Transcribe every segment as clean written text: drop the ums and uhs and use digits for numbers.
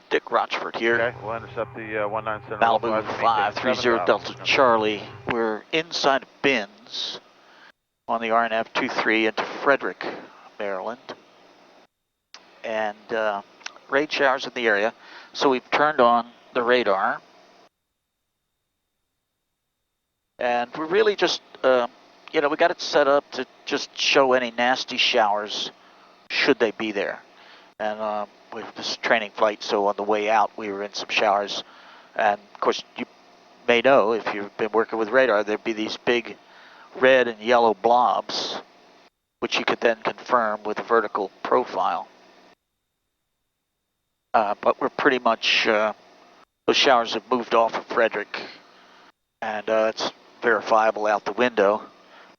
Dick Rochfort here. Okay, we'll intercept the 197. Malibu 530 Delta Charlie. We're inside bins on the RNAV 23 into Frederick, Maryland. And rain showers in the area. So we've turned on the radar. And we're really just, we got it set up to just show any nasty showers should they be there. And this is training flight, so on the way out we were in some showers. And of course you may know, if you've been working with radar, there'd be these big red and yellow blobs, which you could then confirm with a vertical profile. But we're pretty much, those showers have moved off of Frederick, and it's verifiable out the window.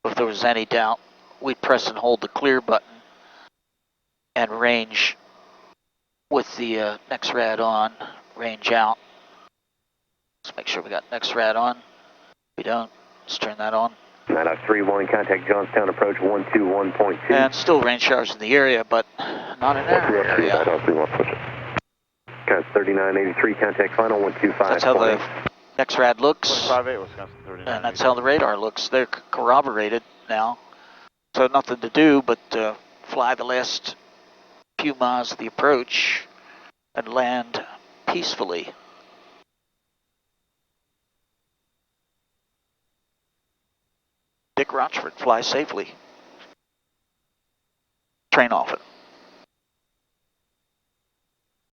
If there was any doubt, we'd press and hold the clear button and range with the NexRad on, range out. Let's make sure we got NexRad on. If we don't, let's turn that on. 9031, contact Johnstown approach 121.2. And still rain showers in the area, but not in our area. Contact 3983, contact final 125. That's how the NexRad looks. 258, Wisconsin 39. And that's how the radar looks. They're corroborated now. So nothing to do but fly the last few miles of the approach and land peacefully. Dick Rochfort, fly safely. Train off it.